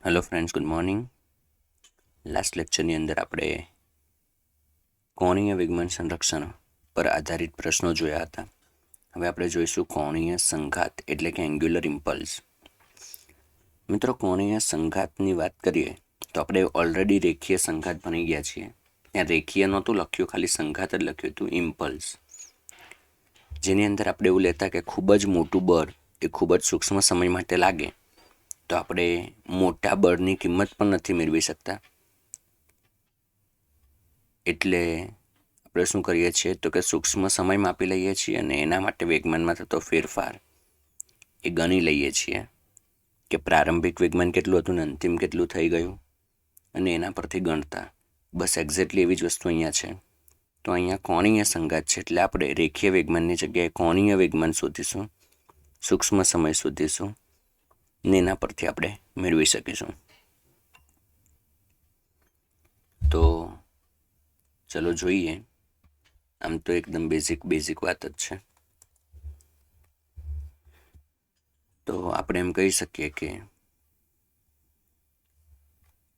Hello friends, good morning. Last લેક્ચરની અંદર આપણે કોણીય વેગમાન સંરક્ષણ પર આધારિત પ્રશ્નો જોયા હતા. હવે આપણે જોઈશું કોણીય સંઘાત એટલે કે એંગ્યુલર ઇમ્પલ્સ. મિત્રો, કોણીય સંઘાતની વાત કરીએ તો આપણે ઓલરેડી રેખીય સંઘાત ભણી ગયા છીએ. ત્યાં રેખીય નહોતું લખ્યું, ખાલી સંઘાત જ લખ્યું હતું, ઇમ્પલ્સ, જેની અંદર આપણે એવું લેતા કે ખૂબ જ મોટું બળ એ ખૂબ જ સૂક્ષ્મ સમય માટે લાગે તો આપણે મોટા બળની કિંમત પણ નથી મેળવી શકતા. એટલે આપણે શું કરીએ છીએ તો કે સૂક્ષ્મ સમય માપી લઈએ છીએ અને એના માટે વેગમાનમાં થતો ફેરફાર એ ગણી લઈએ છીએ કે પ્રારંભિક વેગમાન કેટલું હતું ને અંતિમ કેટલું થઈ ગયું, અને એના પરથી ગણતા. બસ એક્ઝેક્ટલી એવી જ વસ્તુ અહીંયા છે. તો અહીંયા કોણીય સંઘાત છે એટલે આપણે રેખીય વેગમાનની જગ્યાએ કોણીય વેગમાન શોધીશું, સૂક્ષ્મ સમય શોધીશું ને એના પરથી આપણે મેળવી શકીશું. તો ચલો જોઈએ. આમ તો એકદમ બેઝિક વાત જ છે. તો આપણે એમ કહી શકીએ કે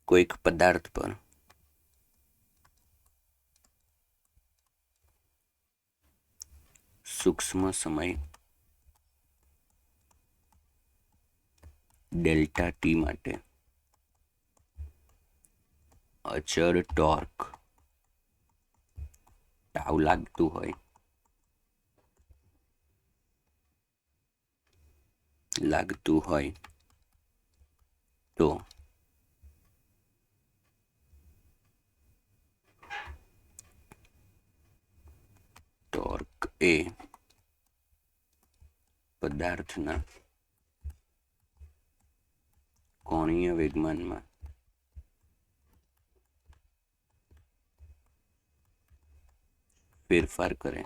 કોઈક પદાર્થ પર સૂક્ષ્મ સમય ડેલ્ટા ટી માટે અચળ ટોર્ક ટાઉ લાગતું હોય તો ટોર્ક એ પદાર્થના કોણીય વેગમાનમાં ફેરફાર કરે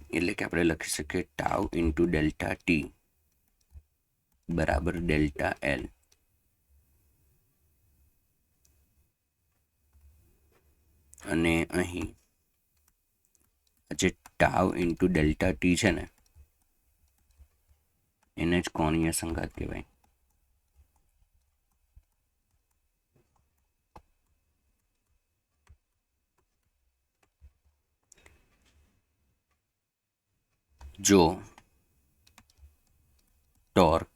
એટલે કે આપણે લખી શકીએ ટાઉ ઇન્ટુ ડેલ્ટા ટી બરાબર ડેલ્ટા એલ. અને અહીં જે ટાઉ ઇન્ટુ ડેલ્ટા ટી છે ને એને જ કોણીય સંઘાત કહેવાય. જો ટોર્ક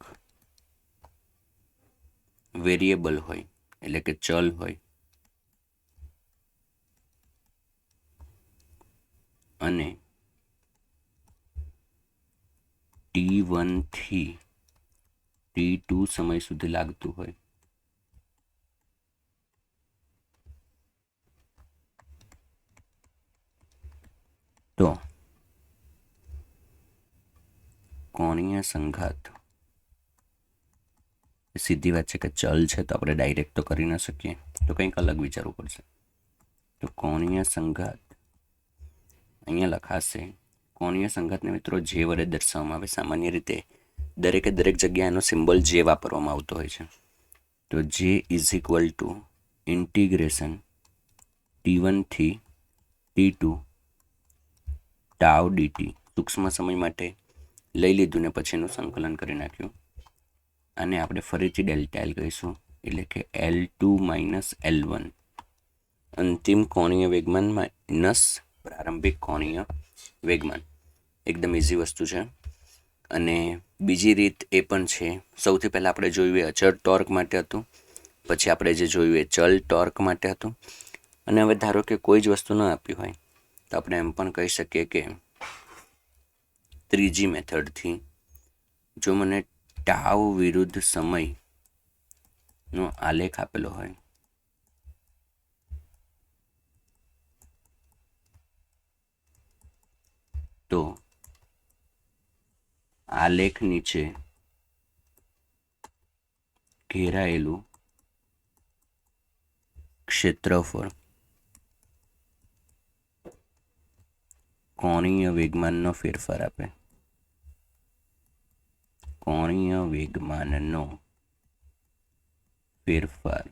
વેરિયેબલ હોય એટલે કે ચલ હોય અને T1 થી T2 સમય સુધી લાગતું હોય તો કોણીય સંઘાત, સીધી વાત છે કે ચલ છે તો આપણે ડાયરેક્ટ તો કરી ન શકીએ, તો કંઈક અલગ વિચારવું પડશે. તો કોણીય સંઘાત અહીંયા લખાશે. કોણીય સંઘાતને મિત્રો જે વડે દર્શાવવામાં આવે. સામાન્ય રીતે દરેક જગ્યાએ એનો સિમ્બોલ જે વાપરવામાં આવતો હોય છે. તો જે is equal to integration T1 થી T2 ટાઉ ડીટી, સૂક્ષ્મ સમય માટે લઈ લીધું ને પછી એનું સંકલન કરી નાખ્યું. આને આપણે ફરીથી ડેલ્ટા એલ કહીશું એટલે કે L2 માઇનસ L1, અંતિમ કોણીય વેગમાન માઇનસ પ્રારંભિક કોણીય વેગમાન. એકદમ ઇઝી વસ્તુ છે. અને બીજી રીત એ પણ છે. સૌથી પહેલાં આપણે જોયું એ અચળ ટોર્ક માટે હતું, પછી આપણે જે જોયું એ ચલ ટોર્ક માટે હતું. અને હવે ધારો કે કોઈ જ વસ્તુ ન આપી હોય તો આપણે એમ પણ કહી શકીએ કે ત્રીજી મેથડથી જો મને ટાઉ વિરુદ્ધ સમયનો આલેખ આપેલો હોય તો આલેખ નીચે ઘેરાયેલું ક્ષેત્રફળ કોણીય વેગમાનનો ફેરફાર આપે. કોણીય વેગમાનનો ફેરફાર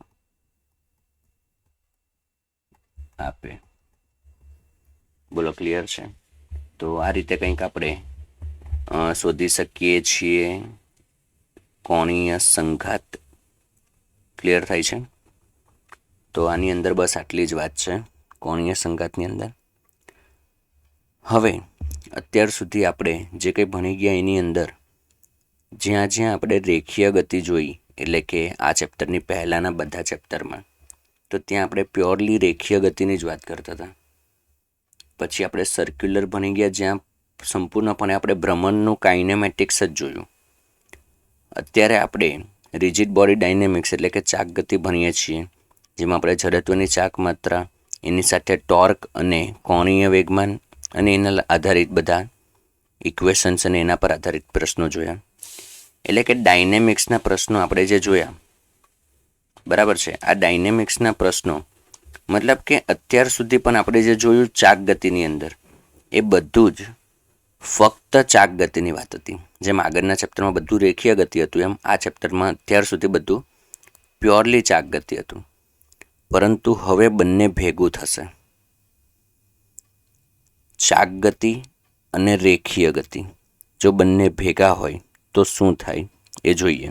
આપે. બોલો, ક્લિયર છે? તો આ રીતે કંઈક આપણે શોધી શકીએ છીએ કોણીય સંઘાત. ક્લિયર થાય છે? તો આની અંદર બસ આટલી જ વાત છે કોણીય સંઘાતની અંદર. હવે અત્યાર સુધી આપણે જે કંઈ ભણી ગયા એની અંદર જ્યાં જ્યાં આપણે રેખીય ગતિ જોઈ, એટલે કે આ ચેપ્ટરની પહેલાંના બધા ચેપ્ટરમાં, તો ત્યાં આપણે પ્યોરલી રેખીય ગતિની જ વાત કરતા હતા. પછી આપણે સર્ક્યુલર ભણી ગયા જ્યાં સંપૂર્ણપણે આપણે ભ્રમણનું કાઇનેમેટિક્સ જ જોયું. અત્યારે આપણે રિજિડ બોડી ડાયનેમિક્સ એટલે કે ચાક ગતિ ભણીએ છીએ, જેમાં આપણે જડત્વની ચાક માત્રા, એની સાથે ટોર્ક અને કોણીય વેગમાન અને એના આધારિત બધા ઇક્વેશન્સ અને એના પર આધારિત પ્રશ્નો જોયા. એટલે કે ડાયનેમિક્સના પ્રશ્નો આપણે જે જોયા, બરાબર છે. આ ડાયનેમિક્સના પ્રશ્નો મતલબ કે અત્યાર સુધી પણ આપણે જે જોયું ચાક ગતિની અંદર, એ બધું જ ફક્ત ચાક ગતિની વાત હતી. જેમ આગળના ચેપ્ટરમાં બધું રેખીય ગતિ હતું, એમ આ ચેપ્ટરમાં અત્યાર સુધી બધું પ્યોરલી ચાક ગતિ હતું. પરંતુ હવે બંને ભેગું થશે, ચાક ગતિ અને રેખીય ગતિ. જો બંને ભેગા હોય તો શું થાય એ જોઈએ.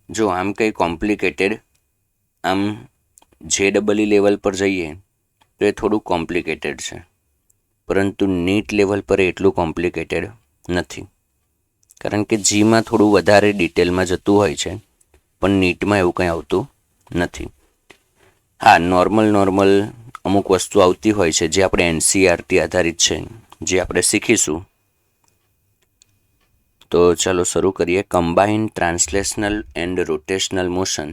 જો આમ કંઈ કોમ્પ્લિકેટેડ, આમ JEE લેવલ પર જઈએ તો એ થોડું કોમ્પ્લિકેટેડ છે, પરંતુ નીટ લેવલ પર એટલું કોમ્પ્લિકેટેડ નથી. કારણ કે જીમાં થોડું વધારે ડિટેલમાં જતું હોય છે, પણ નીટમાં એવું કંઈ આવતું નથી. હા, નોર્મલ અમુક વસ્તુ આવતી હોય છે જે આપણે NCERT આધારિત છે, જે આપણે શીખીશું. તો ચાલો શરૂ કરીએ. Combined translational and rotational motion